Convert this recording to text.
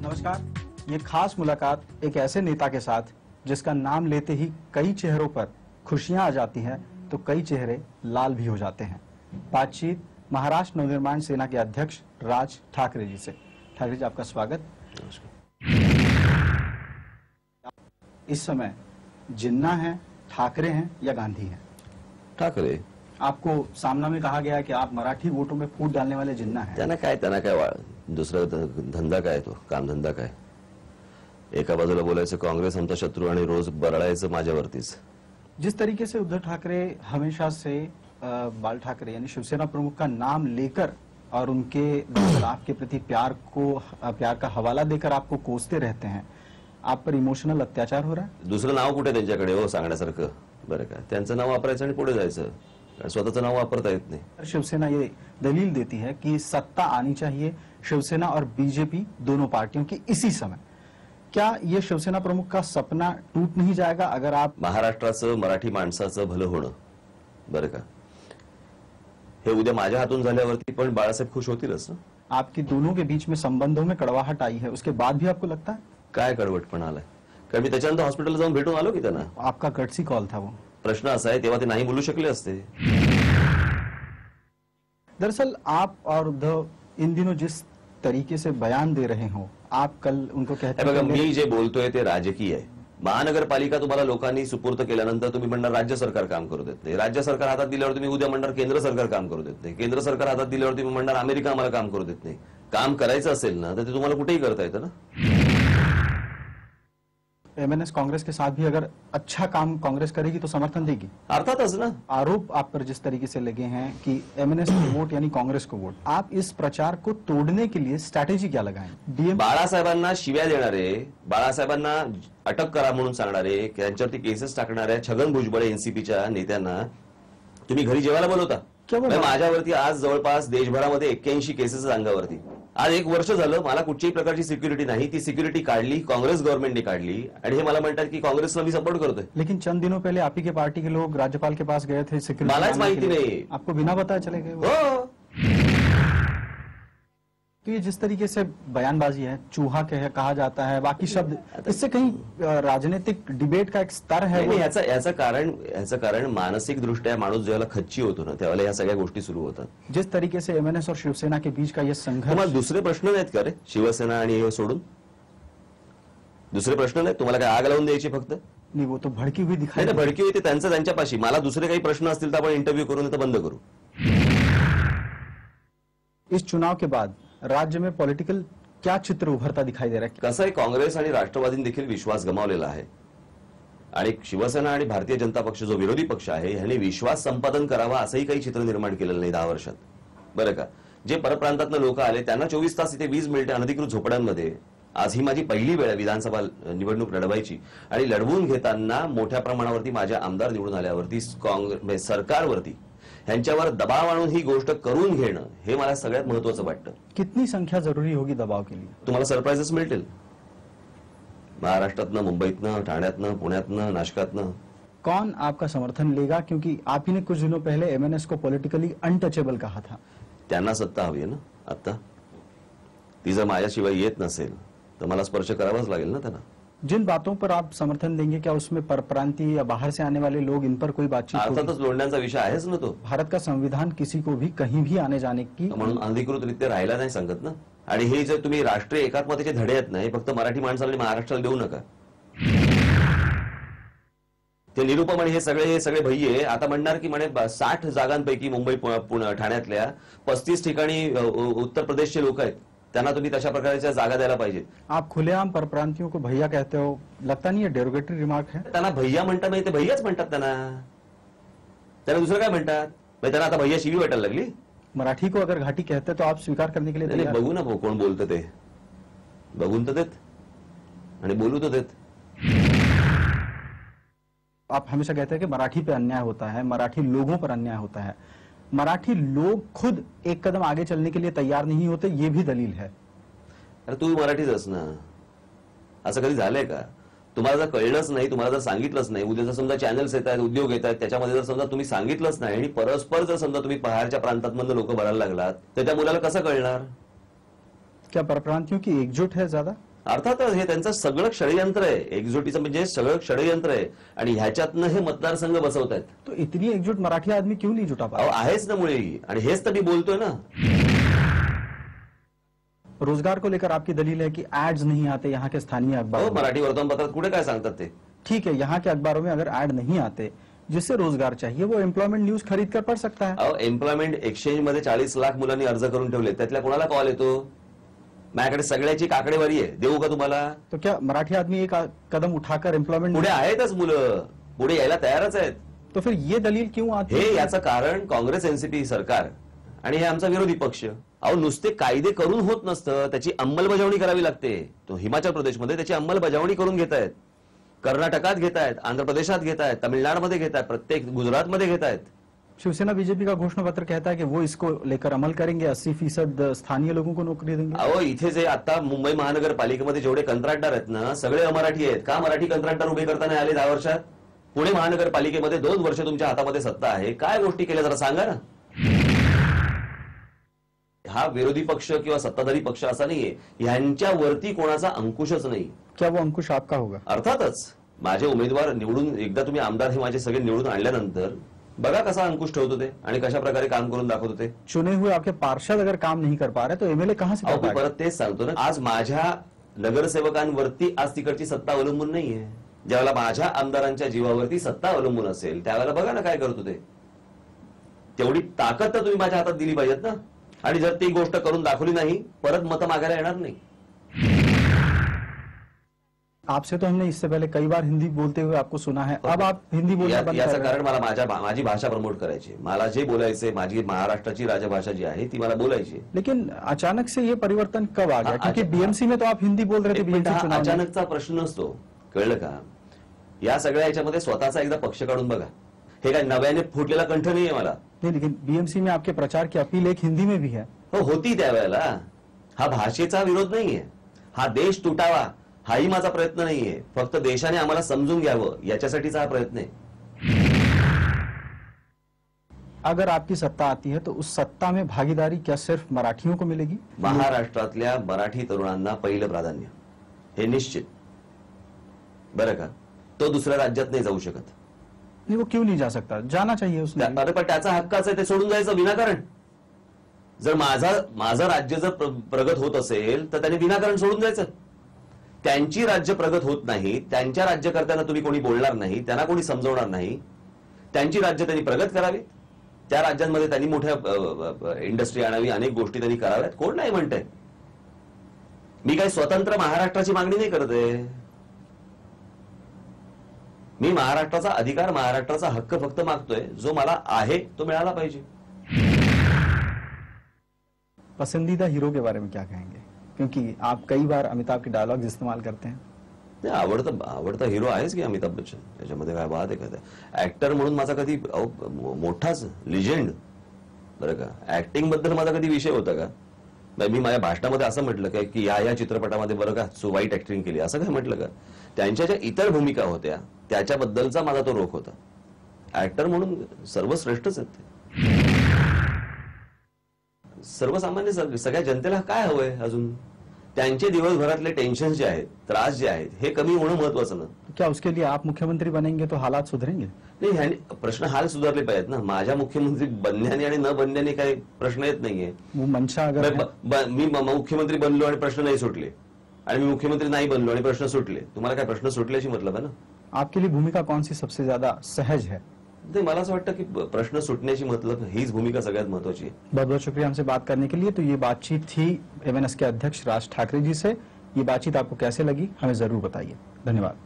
नमस्कार। ये खास मुलाकात एक ऐसे नेता के साथ जिसका नाम लेते ही कई चेहरों पर खुशियां आ जाती हैं तो कई चेहरे लाल भी हो जाते हैं। बातचीत महाराष्ट्र नवनिर्माण सेना के अध्यक्ष राज ठाकरे जी से। ठाकरे जी, आपका स्वागत। इस समय जिन्ना है, ठाकरे हैं या गांधी हैं? ठाकरे। आपको सामना में कहा गया है कि आप मराठी वोटों में फूट डालने वाले जिन्ना हैं। त्यांना काय दुसरा धंदा काय, तो कामधंदा काय? एका बाजूला बोलायचं काँग्रेस आमचा शत्रू आणि रोज बरळायचं माझ्यावरतीच। जिस तरीके से उद्धव ठाकरे हमेशा से बाल ठाकरे यानी शिवसेना प्रमुख का नाम लेकर और उनके आपके प्रति प्यार का हवाला देकर आपको कोसते रहते हैं, आप पर इमोशनल अत्याचार हो रहा है? दुसरं नाव कुठे त्यांच्याकडे हो सांगण्यासारखं? बरं का, त्यांचं नाव वापरायचं आणि पुढे जायचं, स्वतःचं नाव वापरता येत नाही। शिवसेना ये दलील देती है कि सत्ता आनी चाहिए शिवसेना और बीजेपी दोनों पार्टियों की इसी समय। क्या ये शिवसेना प्रमुख का सपना टूट नहीं जाएगा अगर आप महाराष्ट्राचं मराठी माणसाचं भलं होणं, बरं का, हे उद्या माझ्या हातून झाल्यावरती पण बाळासाहेब खुश होतीलच ना? आपकी दोनों के बीच में संबंधों में कड़वाहट आई है, उसके बाद भी आपको लगता है? काय कडवटपणा आलाय? कारण मी त्याच्यानंतर हॉस्पिटलला जाऊन भेटून आलो की त्यांना। आपका गट्सी कॉल था वो। प्रश्न असा आहे, तेव्हा ते नाही बोलू शकले असते। दरअसल आप और उद्धव इन दिनों जिस तरीके से बयान दे रहे हो, आप कल उनको कहते बघा, मी जे बोलतोय ते राजकीय आहे। महानगरपालिका तुम्हाला लोकांनी सुपूर्त केल्यानंतर तुम्ही म्हणणार राज्य सरकार काम करू देत नाही, राज्य सरकार हातात दिल्यावर तुम्ही उद्या म्हणणार केंद्र सरकार काम करू देत नाही, केंद्र सरकार हातात दिल्यावर तुम्ही म्हणणार अमेरिका आम्हाला काम करू देत नाही। काम करायचं असेल ना तर ते तुम्हाला कुठेही करता येतं ना। एमएनएस कांग्रेस के साथ भी अगर अच्छा काम कांग्रेस करेगी तो समर्थन देगी? अर्थातच ना। आरोप आप पर जिस तरीके से लगे हैं कि एमएनएस को वोट यानी कांग्रेस को वोट, आप इस प्रचार को तोड़ने के लिए स्ट्रैटेजी क्या लगाएं? डीएम बाळासाहेबांना शिव्या देणारे, बाळासाहेबांना अटक करा म्हणून सांगणारे, त्यांच्यावरती केसेस टाकणाऱ्या छगन भुजबळ एनसीपीच्या नेत्यांना तुम्ही घरी जेवायला बोलवता? माझ्यावरती आज जवळपास देशभरामध्ये 81 केसेस अंगावरती। आज 1 वर्ष झालं, मला कुठच्याही प्रकारची सिक्युरिटी नाही, ती सिक्युरिटी काढली कांग्रेस गव्हर्नमेंटने काढली आणि हे मला म्हणतात की काँग्रेसला मी सपोर्ट करतोय। लेकिन चंद दिनों पहले आप ही के पार्टी के लोग राज्यपाल के पास गए थे सिक्योरिटी, मलाच माहिती नहीं, आपको बिना बताए चले गए वो? हो। तो ये जिस तरीके से बयानबाजी है, चूहा कहा जाता है, बाकी शब्द, इससे कहीं राजनीतिक डिबेट का एक स्तर है? नहीं, याचं कारण मानसिक दृष्ट्या माणूस जेव्हा खच्ची होतो ना त्यावेळेला या सगळ्या गोष्टी सुरू होतात। जिस तरीके से एमएनएस और शिवसेना के बीच का ये संघर्ष, तुम्हाला दुसरे प्रश्न नाहीत का रे? शिवसेना आणि हे सोडून दुसरे प्रश्न नाहीत? तुम्हाला काय आग लावून द्यायची फक्त? नहीं, वो तो भड़की हुई दिखाई। भडकी होती त्यांच्यापाशी। मला दुसरे काही प्रश्न असतील तर आपण इंटरव्ह्यू करून तर बंद करू। इस चुनाव के बाद राज्य में पॉलिटिकल क्या चित्र उभरता दिखाई दे रहा है? कसं आहे, काँग्रेस आणि राष्ट्रवादीने देखील विश्वास गमावलेला आहे आणि शिवसेना आणि भारतीय जनता पक्ष जो विरोधी पक्ष आहे ह्याने विश्वास संपादन करावा असंही काही चित्र निर्माण केलेलं नाही 10 वर्षात, बरं का। जे परप्रांतातनं लोक आले त्यांना 24 तास इथे 20 मिनिटे अनधिकृत झोपड्यांमध्ये। आज ही माझी पहिली वेळ आहे विधानसभा निवडणूक लढवायची आणि लढवून घेताना मोठ्या प्रमाणावरती माझ्या आमदार निवडून आल्यावरती काँग्रेस सरकारवरती ह्यांच्यावर दबाव आणून ही गोष्ट करून घेणं हे मला सगळ्यात महत्त्वाचं वाटतं। कितनी संख्या जरूरी होगी दबाव के लिए? तुम्हाला सरप्राइजेस मिळतील महाराष्ट्रातनं, मुंबईतनं, ठाण्यातनं, पुण्यातनं, नाशकातनं। कौन आपका समर्थन लेगा? क्योंकि आप ही ने कुछ दिनों पहले एमएनएस को पॉलिटिकली अनटचेबल कहा था। त्यांना सत्ता हवी आहे ना आता, ती जर माझ्याशिवाय येत नसेल तर मला स्पर्श करावाच लागेल ना त्यांना। जिन बातों पर आप समर्थन देंगे, क्या उसमें परप्रांतीय या बाहर से आने वाले लोग, इन पर कोई बातचीत होगी? अर्थातच लोंढण्याचा विषय आहेच ना तो। भारत का संविधान किसी को भी कहीं भी आने जाने की, म्हणून अधिकृतरित्या राहायला नाही सांगत ना। आणि हे जर तुम्ही राष्ट्रीय एकात्मतेचे धडे आहेत ना, हे फक्त मराठी माणसाला महाराष्ट्राला देऊ नका। ते निरुपम आणि हे सगळे भैये आता म्हणणार की म्हणे 60 जागांपैकी मुंबई, ठाण्यातल्या 35 ठिकाणी उत्तर प्रदेशचे लोक आहेत, त्यांना तुम्ही तशा प्रकारच्या जागा द्यायला पाहिजे। आप खुलेआम परप्रांतियों को भैया कहते हो, लगता नहीं है डेरोगेटरी रिमार्क है? त्यांना भैया म्हणतात नाही, ते भैयाच म्हणतात त्यांना दुसरं काय म्हणतात? त्यांना आता भैया शिवी वाटायला लागली। मराठी को अगर घाटी कहते तो आप स्वीकार करने के लिए नाही, बघू ना कोण बोलतं ते, बघून तर देत आणि बोलू तर देत। आप हमेशा कहते हैं कि मराठी पे अन्याय होता है, मराठी लोगों पर अन्याय होता है। मराठी लोग खुद एक कदम आगे चलने के लिए तैयार नहीं होते, ये भी दलील है। अरे तू मराठीच ना, असं कधी झालंय का? तुम्हाला जर कळलंच नाही, तुम्हाला जर सांगितलंच नाही, उद्या जर समजा चॅनल्स येत आहेत, उद्योग येत आहेत, त्याच्यामध्ये जर समजा तुम्ही सांगितलंच नाही आणि परस्पर जर समजा तुम्ही बाहेरच्या प्रांतातमधून लोक भरायला लागलात तर त्या मुलाला कसं कळणार? क्या परप्रांतियों की एकजुट है ज्यादा? अर्थातच हे त्यांचं सगळं षडयंत्र आहे, एकजुटीचं म्हणजे सगळं षडयंत्र आहे आणि ह्याच्यातनं हे मतदारसंघ बसवतायत. तो इतनी एकजुट मराठी आदमी क्यों नहीं जुटा पा अहो रहा? आहेच ना मुळे, आणि हेच तर मी बोलतोय ना. रोजगार को लेकर आपकी दलील है कि एड्स नहीं आते यहाँ के स्थानीय अहो अखबारों में. मराठी वर्तमानपत्रात कुठे काय सांगतात ते. ठीक है, यहाँ के अखबारों में अगर ऐड नहीं आते, जिससे रोजगार चाहिए वो एम्प्लॉयमेंट न्यूज खरीद कर पढ़ सकता है. अहो एम्प्लॉयमेंट एक्सचेंज मध्ये 40 लाख मुलांनी अर्ज करून ठेवले, त्यातल्या कोणाला कॉल येतो? माझ्याकडे सगळ्याची काकडेवारी आहे, देऊ का तुम्हाला? तो क्या मराठी आदमी एक कदम उठाकर एम्प्लॉयमेंट, पुढे आहेतच मुलं, पुढे यायला तयारच आहेत. तो फिर ये दलील क्यों आती हे है? याचं कारण काँग्रेस एनसीपी सरकार आणि हे आमचा विरोधी पक्ष. अहो नुसते कायदे करून होत नसतं, त्याची अंमलबजावणी करावी लागते. तो हिमाचल प्रदेशमध्ये त्याची अंमलबजावणी करून घेत आहेत, कर्नाटकात घेत आहेत, आंध्र प्रदेशात घेत आहेत, तामिळनाडूमध्ये घेत आहेत, प्रत्येक गुजरातमध्ये घेत आहेत. शिवसेना बीजेपी का घोषणा पत्र कहता है कि वो इसको लेकर अमल करेंगे, 80% स्थानीय लोगों को नौकरी देंगे. अहो इथे जे आता मुंबई महानगरपालिकेमध्ये जेवढे कंत्राटदार आहेत ना, सगळे अमराठी आहेत. का मराठी कंत्राटदार उभे करताना आले 10 वर्षात? पुणे महानगरपालिकेमध्ये 2 वर्ष तुमच्या हातामध्ये सत्ता आहे, काय गोष्टी केल्या जरा सांगा ना. हा विरोधी पक्ष किंवा सत्ताधारी पक्ष असा नाहीये, ह्यांच्यावरती कोणाचा अंकुशच नाही. क्या वो अंकुश आपका होगा? अर्थातच माझे उमेदवार निवडून, एकदा तुम्ही आमदार हे माझे सगळे निवडून आणल्यानंतर बघा कसा अंकुश ठेवतो ते आणि कशा प्रकारे काम करून दाखवतो ते. चुने हुए आपके पार्षद अगर काम नहीं कर पा रहे तो एमएलए कहां से अहो कर मी पाएगा? परत तेच सांगतो ना, आज माझ्या नगरसेवकांवरती आज तिकडची सत्ता अवलंबून नाहीये. ज्यावेळेला माझ्या आमदारांच्या जीवावरती सत्ता अवलंबून असेल त्यावेळेला बघा ना काय करतो ते. तेवढी ताकद तर तुम्ही माझ्या हातात दिली पाहिजेत ना. आणि जर ती गोष्ट करून दाखवली नाही, परत मतं मागायला येणार नाही. आपसे तो हमने इससे पहले कई बार हिंदी बोलते हुए आपको सुना है, अब आप हिंदी बोलना बंद कर याचं रहे हैं. कारण मला माझी भाषा प्रमोट करायची, मला जे बोलायचे, माझी महाराष्ट्राची राजभाषा जी आहे ती मला बोलायची. लेकिन अचानक से ये परिवर्तन कब आ गया? हाँ, क्योंकि अच्छा, बीएमसी में तो आप हिंदी बोल रहे थे, एक मिनिट, बीएमसी हा चुनाव में. अचानकचा प्रश्न नसतो, कळलं का? या सगळ्या याच्यामध्ये स्वतःचा एकदा पक्ष काढून बघा. हे काय नव्याने फुटलेला कंठ नाहीये मला. नहीं, लेकिन बीएमसी में आपके प्रचार की अपील एक हिंदी में भी है. हो होती त्यावेळेला. हा भाषेचा विरोध नाहीये, हा देश तुटावा हाही माझा प्रयत्न नाहीये. फक्त देशाने आम्हाला समजून घ्यावं याच्यासाठीचा हा प्रयत्न आहे. अगर आपकी सत्ता आती है तो उस सत्ता में भागीदारी क्या सिर्फ मराठियों को मिलेगी? महाराष्ट्रातल्या मराठी तरुणांना पहिलं प्राधान्य, हे निश्चित. बरं का? तो दुसऱ्या राज्यात नाही जाऊ शकत. नहीं, वो क्यों नहीं जा सकता? जाना चाहिए उसने. अरे पण त्याचा हक्काच आहे ते सोडून जायचं विनाकारण. जर माझं राज्य जर प्रगत होत असेल तर त्याने विनाकारण सोडून जायचं. त्यांची राज्य प्रगत होत नाही, त्यांच्या राज्यकर्त्यांना तुम्ही कोणी बोलणार नाही, त्यांना कोणी समजवणार नाही. त्यांची राज्य त्यांनी प्रगत करावी, त्या राज्यांमध्ये त्यांनी मोठ्या इंडस्ट्री आणावी, अनेक गोष्टी त्यांनी कराव्यात. कोण नाही म्हणतंय? मी काही स्वतंत्र महाराष्ट्राची मागणी नाही करत आहे. मी महाराष्ट्राचा अधिकार, महाराष्ट्राचा हक्क फक्त मागतोय, जो मला आहे तो मिळाला पाहिजे. पसंदीदा हीरो के बारे में क्या कहेंगे? क्योंकि आप कई बार अमिताभ के डायलॉग्स इस्तेमाल करते हैं. आवडता हिरो आहेच की अमिताभ बच्चन, त्याच्यामध्ये काय बात आहे का? ऍक्टर म्हणून माझा कधी मोठाच लिजेंड, बरं का, ऍक्टिंग बद्दल माझा कधी विषय होता का? मी माझ्या भाषणामध्ये असं म्हटलं काय की या चित्रपटामध्ये बरं का सो वाईट ऍक्टिंग केली, असं काय म्हटलं का? त्यांच्या ज्या इतर भूमिका होत्या त्याच्याबद्दलचा माझा तो रोख होता. ऍक्टर म्हणून सर्वश्रेष्ठच आहेत ते. सर्वसामान्य सगळ्या जनतेला काय हवंय अजून? त्यांचे दिवसभरातले टेन्शन जे आहेत, त्रास जे आहेत, हे कमी होणं महत्वाचं ना. क्या उसके लिए आप मुख्यमंत्री बनेंगे तो हालात सुधरेंगे? नाही, ह्याने प्रश्न हाल सुधारले पाहिजेत ना. माझ्या मुख्यमंत्री बनण्याने आणि न बनण्याने काही प्रश्न येत नाहीये. वो मंशा अगर है, मी मुख्यमंत्री बनलो आणि प्रश्न नाही सुटले, आणि मी मुख्यमंत्री नाही बनलो आणि प्रश्न सुटले. तुम्हाला काय प्रश्न सुटल्याची मतलब आहे ना? आपके लिए भूमिका कौन सी सबसे ज्यादा सहज है? मला असं वाटतं की प्रश्न सुटण्याची मतलब हीच भूमिका सगळ्यात महत्वाची आहे. बहुत बहुत शुक्रिया हमसे बात करने के लिए. तो ये बातचीत थी एमएनएस के अध्यक्ष राज ठाकरे जी से. ये बातचीत आपको कैसे लगी हमें जरूर बताइए. धन्यवाद.